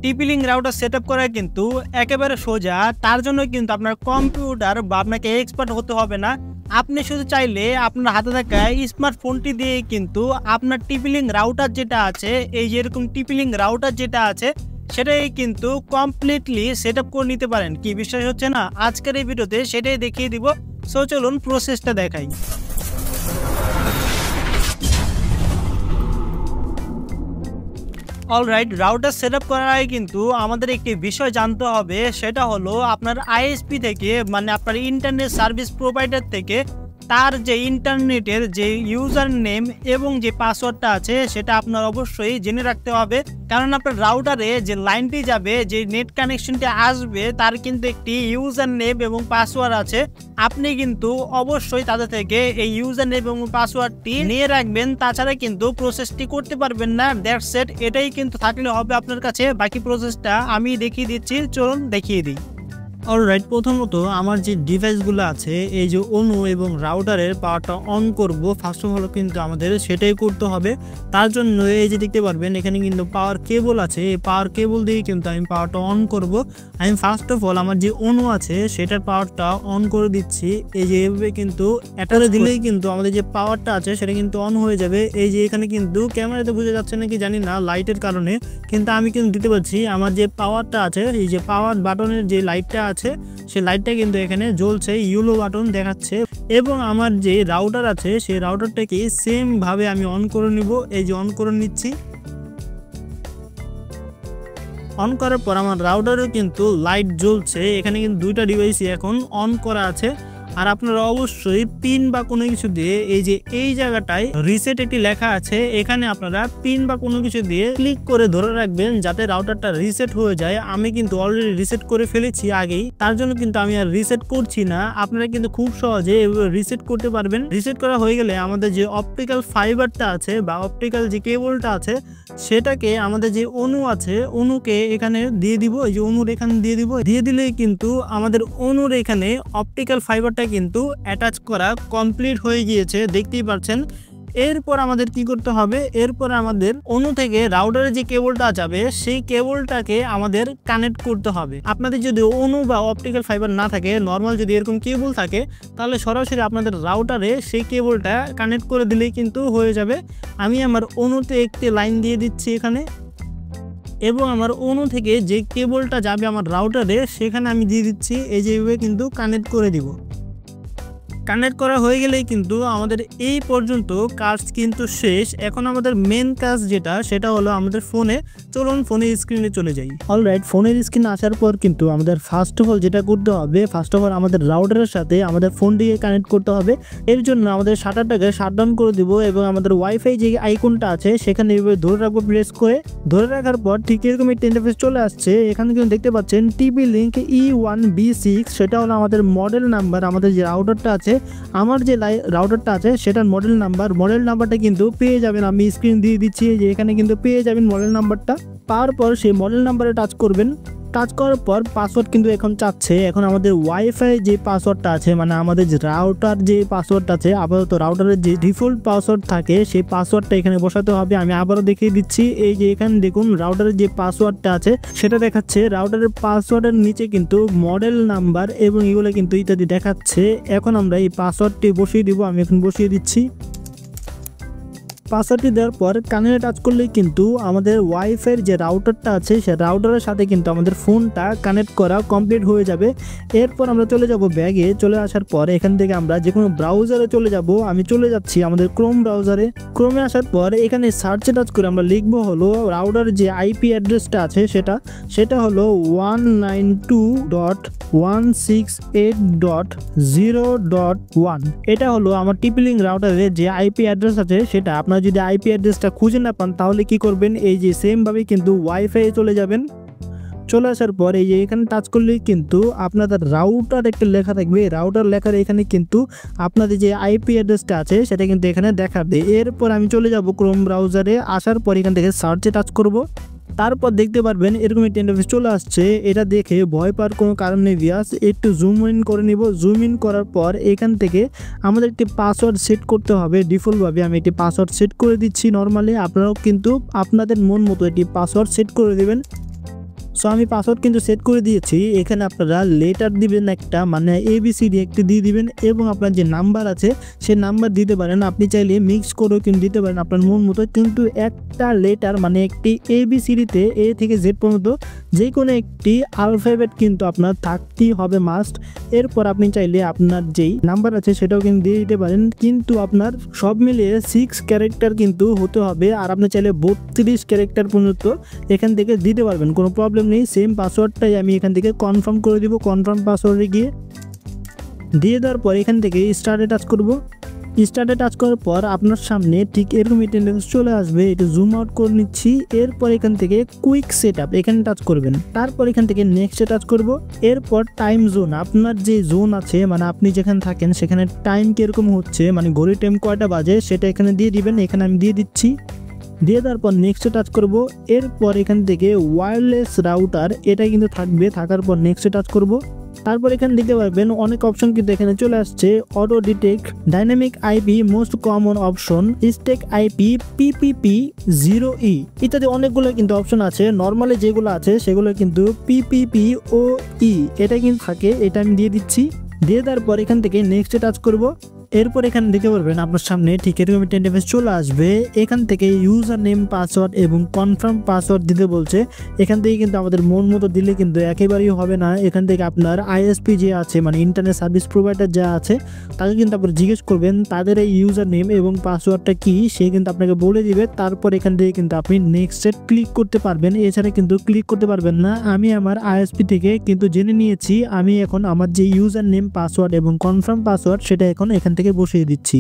টিপি link router setup করা কিন্তু একেবারে সোজা। তার জন্য কিন্তু আপনার কম্পিউটার বা আপনাকে এক্সপার্ট হতে হবে না। আপনি শুধু চাইলে আপনার হাতে থাকা স্মার্টফোনটি দিয়ে কিন্তু আপনার টিপি লিঙ্ক রাউটার যেটা আছে, এই যে এরকম টিপি লিঙ্ক রাউটার যেটা আছে সেটাই কিন্তু কমপ্লিটলি সেটআপ করে নিতে পারেন। কি বিশ্বাস হচ্ছে না? আজকের এই ভিডিওতে সেটাই দেখিয়ে দিব। সো চলুন প্রসেসটা দেখাই। অলরাইট, রাউটার সেটআপ করার আগে কিন্তু আমাদের একটি বিষয় জানতে হবে, সেটা হলো আপনার আইএসপি থেকে, মানে আপনার ইন্টারনেট সার্ভিস প্রোভাইডার থেকে তার যে ইন্টারনেটের যে ইউজার নেম এবং যে পাসওয়ার্ডটা আছে সেটা আপনার অবশ্যই জেনে রাখতে হবে। কারণ আপনার রাউটারে যে লাইনটি যাবে, যে নেট কানেকশনটি আসবে, তার কিন্তু একটি ইউজার নেম এবং পাসওয়ার্ড আছে। আপনি কিন্তু অবশ্যই তাদের থেকে এই ইউজার নেম এবং পাসওয়ার্ডটি নিয়ে রাখবেন, তাছাড়া কিন্তু প্রসেসটি করতে পারবেন না। দ্যাটস ইট, এটাই কিন্তু থাকলে হবে আপনার কাছে। বাকি প্রসেসটা আমি দেখিয়ে দিচ্ছি, চলুন দেখিয়ে দিই। অলরাইট, প্রথমত আমার যে ডিভাইসগুলো আছে, এই যে অনু এবং রাউটারের পাওয়ারটা অন করব, ফার্স্ট অফ অল কিন্তু আমাদের সেটাই করতে হবে। তার জন্য এই যে দেখতে পারবেন এখানে কিন্তু পাওয়ার কেবল আছে, এই পাওয়ার কেবল দিয়ে কিন্তু আমি পাওয়ারটা অন করব। আমি ফার্স্ট অফ অল আমার যে অনু আছে সেটার পাওয়ারটা অন করে দিচ্ছি। এই যে এভাবে কিন্তু অ্যাটাচ দিলেই কিন্তু আমাদের যে পাওয়ারটা আছে সেটা কিন্তু অন হয়ে যাবে। এই যে এখানে কিন্তু ক্যামেরাতে বোঝা যাচ্ছে নাকি জানি না লাইটের কারণে, কিন্তু আমি কিন্তু দিতে পারছি। আমার যে পাওয়ারটা আছে, এই যে পাওয়ার বাটনের যে লাইটটা আছে সেই লাইটটা কিন্তু এখানে জ্বলছে, ইয়েলো বাটন দেখাচ্ছে। এবং আমার যে রাউটার আছে সেই রাউটারটাকে সেম ভাবে আমি অন করে নিব। এই যে অন করে নিচ্ছি। অন করার পর আমার রাউটারও কিন্তু লাইট জ্বলছে। এখানে কিন্তু দুইটা ডিভাইসই এখন অন করা আছে। আর আপনারা অবশ্যই পিন বা কোনো কিছু দিয়ে, এই যে এই জায়গাটায় রিসেট একটি লেখা আছে, এখানে আপনারা পিন বা কোনো কিছু দিয়ে ক্লিক করে ধরে রাখবেন যাতে রাউটারটা রিসেট হয়ে যায়। আমি কিন্তু অলরেডি রিসেট করে ফেলেছি আগেই, তার জন্য কিন্তু আমি আর রিসেট করছি না। আপনারা কিন্তু খুব সহজে রিসেট করতে পারবেন। রিসেট করা হয়ে গেলে আমাদের যে অপটিক্যাল ফাইবারটা আছে বা অপটিক্যাল যে কেবলটা আছে সেটাকে আমাদের যে অনু আছে, অনুকে এখানে দিয়ে দিব। এই যে অনুর এখানে দিয়ে দিব। দিয়ে দিলেই কিন্তু আমাদের অনুর এখানে অপটিক্যাল ফাইবারটা কিন্তু অ্যাটাচ করা কমপ্লিট হয়ে গিয়েছে, দেখতেই পাচ্ছেন। এরপর আমাদের কি করতে হবে, এরপর আমাদের অনু থেকে রাউটারে যে কেবলটা যাবে সেই কেবলটাকে আমাদের কানেক্ট করতে হবে। আপনাদের যদি অনু বা অপটিক্যাল ফাইবার না থাকে, নর্মাল যদি এরকম কেবল থাকে, তাহলে সরাসরি আপনাদের রাউটারে সেই কেবলটা কানেক্ট করে দিলেই কিন্তু হয়ে যাবে। আমি আমার অনুতে একটি লাইন দিয়ে দিচ্ছি এখানে, এবং আমার অনু থেকে যে কেবলটা যাবে আমার রাউটারে সেখানে আমি দিয়ে দিচ্ছি। এই যেভাবে কিন্তু কানেক্ট করে দিব। কানেক্ট করা হয়ে গেলেই কিন্তু আমাদের এই পর্যন্ত কাজ কিন্তু শেষ। এখন আমাদের মেন কাজ যেটা, সেটা হলো আমাদের ফোনে। চলুন ফোনের স্ক্রিনে চলে যাই। অলরাইট, ফোনের স্ক্রিনে আসার পর কিন্তু আমাদের ফার্স্ট অফ অল যেটা করতে হবে, ফার্স্ট অফ অল আমাদের রাউটারের সাথে আমাদের ফোনটিকে কানেক্ট করতে হবে। এর জন্য আমাদের শাটারটাকে শাটডাউন করে দিব এবং আমাদের ওয়াইফাই যে আইকনটা আছে সেখানে এইভাবে ধরে রাখবো, প্রেস করে। ধরে রাখার পর ঠিক এরকম একটা ইন্টারফেস চলে আসছে। এখানে কিন্তু দেখতে পাচ্ছেন টিপি লিঙ্ক E1B6, সেটা হলো আমাদের মডেল নাম্বার। আমাদের যে রাউটারটা আছে, আমার যে রাউটারটা আছে সেটার মডেল নাম্বারটা কিন্তু পেয়ে যাবেন। আমি স্ক্রিন দিয়ে দিচ্ছি, যে এখানে কিন্তু পেয়ে যাবেন মডেল নাম্বারটা। পাওয়ার পর সেই মডেল নাম্বারে টাচ করবেন। টাচ করার পর পাসওয়ার্ড কিন্তু এখন চাচ্ছে। এখন আমাদের ওয়াইফাই যে পাসওয়ার্ডটা আছে, মানে আমাদের যে রাউটার যে পাসওয়ার্ডটা আছে, আপাতত রাউটারের যে ডিফল্ট পাসওয়ার্ড থাকে সেই পাসওয়ার্ডটা এখানে বসাতে হবে। আমি আবারও দেখিয়ে দিচ্ছি। এই যে এখানে দেখুন রাউটারের যে পাসওয়ার্ডটা আছে সেটা দেখাচ্ছে। রাউটারের পাসওয়ার্ডের নিচে কিন্তু মডেল নাম্বার এবং এগুলো কিন্তু ইত্যাদি দেখাচ্ছে। এখন আমরা এই পাসওয়ার্ডটি বসিয়ে দিব। আমি এখন বসিয়ে দিচ্ছি। পাসওয়ার্ডটি দেওয়ার পর কানে টাচ করলেই কিন্তু আমাদের ওয়াইফাইয়ের যে রাউটারটা আছে সেই রাউটারের সাথে কিন্তু আমাদের ফোনটা কানেক্ট করা কমপ্লিট হয়ে যাবে। এরপর আমরা চলে যাব ব্যাগে। চলে আসার পর এখান থেকে আমরা যে কোনো ব্রাউজারে চলে যাব। আমি চলে যাচ্ছি আমাদের ক্রোম ব্রাউজারে। ক্রোমে আসার পর এখানে সার্চে টাচ করে আমরা লিখবো হলো রাউটার যে আইপি অ্যাড্রেসটা আছে সেটা হলো 192.168.0.1। এটা হলো আমার টিপি লিঙ্ক রাউটারের যে আইপি অ্যাড্রেস আছে সেটা। আপনার যদি আইপি অ্যাড্রেসটা খুঁজে না পান তাহলে কি করবেন, এই যে সেম ভাবে কিন্তু ওয়াইফাই চলে যাবেন। চলে আসার পর এই যে এখানে টাচ করলেই কিন্তু আপনাদের রাউটার একটা লেখা থাকবে। রাউটার লেখার এখানে কিন্তু আপনাদের যে আইপি অ্যাড্রেসটা আছে সেটা কিন্তু এখানে দেখাবে। এরপর আমি চলে যাব ক্রোম ব্রাউজারে। আসার পর এখান থেকে সার্চে টাচ করব। তারপর দেখতে পারবেন এরকম একটা ইন্টারফেস চলে আসছে। এটা দেখে ভয় পাওয়ার কোনো কারণ নেই ভিউয়ার্স। একটু জুম ইন করে নিব। জুম ইন করার পর এখান থেকে আমাদের একটি পাসওয়ার্ড সেট করতে হবে ডিফল্টভাবে। আমি একটি পাসওয়ার্ড সেট করে দিচ্ছি। নর্মালি আপনারাও কিন্তু আপনাদের মন মতো একটি পাসওয়ার্ড সেট করে দেবেন। সো আমি পাসওয়ার্ড কিন্তু সেট করে দিয়েছি। এখানে আপনারা লেটার দিবেন একটা, মানে ABCD একটি দিয়ে দিবেন এবং আপনার যে নাম্বার আছে সে নাম্বার দিতে পারেন। আপনি চাইলে মিক্স করেও কিন্তু দিতে পারেন আপনার মন মতো, কিন্তু একটা লেটার মানে একটি ABCDতে A থেকে Z পর্যন্ত যে কোনো একটি আলফাবেট কিন্তু আপনার থাকতেই হবে মাস্ট। এরপর আপনি চাইলে আপনার যেই নাম্বার আছে সেটাও কিন্তু দিয়ে দিতে পারেন, কিন্তু আপনার সব মিলিয়ে 6 ক্যারেক্টার কিন্তু হতে হবে। আর আপনি চাইলে 32 ক্যারেক্টার পর্যন্ত এখান থেকে দিতে পারবেন, কোনো প্রবলেম নেই। সেম পাসওয়ার্ডটাই আমি এখান থেকে কনফার্ম করে দিব। কনফার্ম পাসওয়ার্ডে গিয়ে দিয়ে দেওয়ার পর এখান থেকে স্টার্টে টাচ করব। স্টার্টে টাচ করার পর আপনার সামনে ঠিক এরকম ইন্টারফেস চলে আসবে। একটু জুম আউট করে নিচ্ছি। এরপর এখান থেকে কুইক সেট আপ এখানে টাচ করবেন। তারপর এখান থেকে নেক্সটে টাচ করব। এরপর টাইম জোন, আপনার যে জোন আছে মানে আপনি যেখানে থাকেন সেখানে টাইম কিরকম হচ্ছে, মানে ঘড়ির টাইম কয়টা বাজে সেটা এখানে দিয়ে দিবেন। এখানে আমি দিয়ে দিচ্ছি। দিয়ে দেওয়ার পর নেক্সটে টাচ করব। এরপর এখান থেকে ওয়্যারলেস রাউটার এটা কিন্তু থাকবে। থাকার পর নেক্সটে টাচ করব। তারপর এখানে দেখতে পারবেন অনেক অপশন কিন্তু এখানে চলে আসছে। Auto detect, dynamic IP, most common option, static IP, PPP 0E ইত্যাদি অনেকগুলো কিন্তু অপশন আছে। নর্মালি যেগুলো আছে সেগুলো কিন্তু PPPoE এটা কিন্তু থাকে। এটা আমি দিয়ে দিচ্ছি। দিয়ে দেওয়ার পর এখান থেকে নেক্সটে টাচ করব। এরপর এখানে দেখতে পারবেন আপনার সামনে ঠিক এরকম একটা ইন্টারফেস চলে আসবে। এখান থেকে ইউজার নেম, পাসওয়ার্ড এবং কনফার্ম পাসওয়ার্ড দিতে বলছে। এখান থেকে কিন্তু আমাদের মন মতো দিলে কিন্তু একেবারেই হবে না। এখান থেকে আপনার ISP যে আছে মানে ইন্টারনেট সার্ভিস প্রোভাইডার যা আছে তাকে কিন্তু আপনি জিজ্ঞেস করবেন তাদের এই ইউজার নেম এবং পাসওয়ার্ডটা কি, সে কিন্তু আপনাকে বলে দিবে। তারপর এখান থেকে কিন্তু আপনি নেক্সটে ক্লিক করতে পারবেন, এছাড়া কিন্তু ক্লিক করতে পারবেন না। আমি আমার ISP থেকে কিন্তু জেনে নিয়েছি। আমি এখন আমার যে ইউজার নেম, পাসওয়ার্ড এবং কনফার্ম পাসওয়ার্ড সেটা এখন এখান থেকে বসিয়ে দিচ্ছি।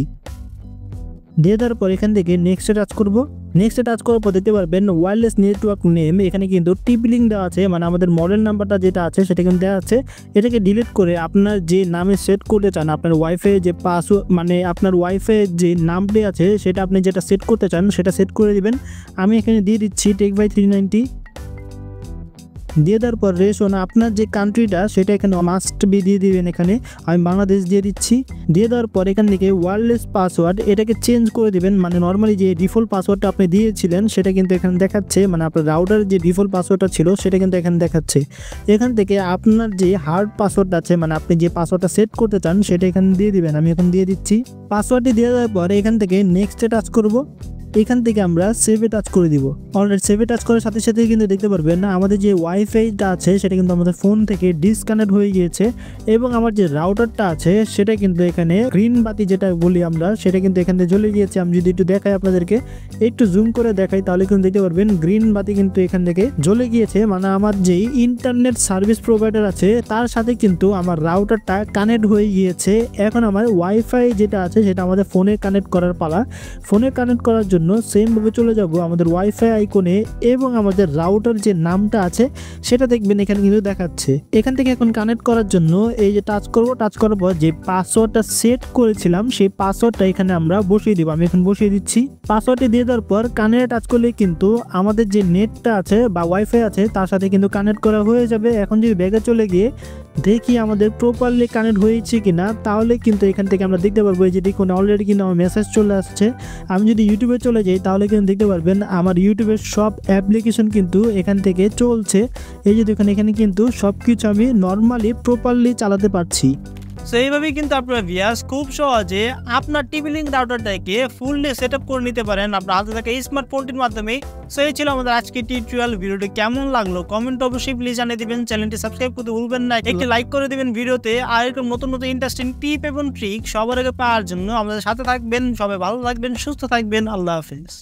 দিয়ে দেওয়ার পর এখান থেকে নেক্সটে টাচ করব। নেক্সটে টাচ করার পর দেখতে পারবেন ওয়্যারলেস নেটওয়ার্ক নেম এখানে কিন্তু টিপ লিঙ্ক দেওয়া আছে, মানে আমাদের মডেল নাম্বারটা যেটা আছে সেটা কিন্তু দেওয়া আছে। এটাকে ডিলিট করে আপনার যে নামে সেট করতে চান, আপনার ওয়াইফাই যে পাসওয়ার্ড মানে আপনার ওয়াইফাই যে নামটি আছে সেটা আপনি যেটা সেট করতে চান সেটা সেট করে দিবেন। আমি এখানে দিয়ে দিচ্ছি টেক/390। দিয়ে দেওয়ার পর রেশন আপনার যে কান্ট্রিটা সেটা এখানে মাস্ট বি দিয়ে দিবেন। এখানে আমি বাংলাদেশ দিয়ে দিচ্ছি। দিয়ে দেওয়ার পর এখান থেকে ওয়্যারলেস পাসওয়ার্ড এটাকে চেঞ্জ করে দিবেন, মানে নর্মালি যে ডিফল্ট পাসওয়ার্ডটা আপনি দিয়েছিলেন সেটা কিন্তু এখানে দেখাচ্ছে, মানে আপনার রাউটারের যে ডিফল্ট পাসওয়ার্ডটা ছিল সেটা কিন্তু এখানে দেখাচ্ছে। এখান থেকে আপনার যে হার্ড পাসওয়ার্ড আছে মানে আপনি যে পাসওয়ার্ডটা সেট করতে চান সেটা এখানে দিয়ে দিবেন। আমি এখন দিয়ে দিচ্ছি। পাসওয়ার্ডটি দিয়ে দেওয়ার পর এখান থেকে নেক্সটে টাচ করব। এখান থেকে আমরা সেভে টাচ করে দিব। অলরেডি সেভে টাচ করার সাথে সাথে কিন্তু দেখতে পারবেন না আমাদের যে ওয়াইফাইটা আছে সেটা কিন্তু আমাদের ফোন থেকে ডিসকানেক্ট হয়ে গিয়েছে এবং আমার যে রাউটারটা আছে সেটা কিন্তু এখানে গ্রিন বাতি যেটা বলি আমরা সেটা কিন্তু এখান থেকে জ্বলে গিয়েছে। আমি যদি একটু দেখাই আপনাদেরকে, একটু জুম করে দেখাই তাহলে কিন্তু দেখতে পারবেন গ্রিন বাতি কিন্তু এখান থেকে জ্বলে গিয়েছে, মানে আমার যেই ইন্টারনেট সার্ভিস প্রোভাইডার আছে তার সাথে কিন্তু আমার রাউটারটা কানেক্ট হয়ে গিয়েছে। এখন আমার ওয়াইফাই যেটা আছে সেটা আমাদের ফোনে কানেক্ট করার পালা। ফোনে কানেক্ট করার জন্য সেম ভাবে চলে যাব আমাদের ওয়াইফাই আইকনে এবং আমাদের রাউটার যে নামটা আছে সেটা দেখবেন এখানে কিন্তু দেখাচ্ছে। এখান থেকে এখন কানেক্ট করার জন্য এই যে টাচ করব। টাচ করার পর যে পাসওয়ার্ডটা সেট করেছিলাম সেই পাসওয়ার্ডটা এখানে আমরা বসিয়ে দিব। আমি এখন বসিয়ে দিচ্ছি। পাসওয়ার্ডটি দিয়ে দেওয়ার পর কানেক্টে টাচ করলে কিন্তু আমাদের যে নেটটা আছে বা ওয়াইফাই আছে তার সাথে কিন্তু কানেক্ট করা হয়ে যাবে। এখন যদি ব্যাগে চলে গিয়ে দেখি আমাদের প্রপারলি কানেক্ট হয়েছে কিনা তাহলে কিন্তু এখান থেকে আমরা দেখতে পারবো এই যে দেখুন অলরেডি কিন্তু আমার মেসেজ চলে আসছে। আমি যদি ইউটিউবে চলে যাই তাহলে কিন্তু দেখতে পারবেন আমার ইউটিউবের সব অ্যাপ্লিকেশন কিন্তু এখান থেকে চলছে। এই যে দেখুন এখানে কিন্তু সব কিছু আমি নর্মালি প্রপারলি চালাতে পারছি। সো এইভাবেই কিন্তু আপনারা ভিউয়ার্স খুব সহজে আপনার টিভি লিঙ্ক রাউটারটাকে ফুললি সেট আপ করে নিতে পারেন আপনার হাতে থাকা স্মার্টফোনটির মাধ্যমে। সো এই ছিল আমাদের আজকের টিউটোরিয়াল। ভিডিওটি কেমন লাগলো কমেন্ট অবশ্যই প্লিজ জানিয়ে দিবেন। চ্যানেলটি সাবস্ক্রাইব করতে ভুলবেন না, একটি লাইক করে দিবেন ভিডিওতে। আর এরকম নতুন নতুন ইন্টারেস্টিং টিপ এবং ট্রিক সবার আগে পাওয়ার জন্য আমাদের সাথে থাকবেন। সবাই ভালো থাকবেন, সুস্থ থাকবেন। আল্লাহ হাফেজ।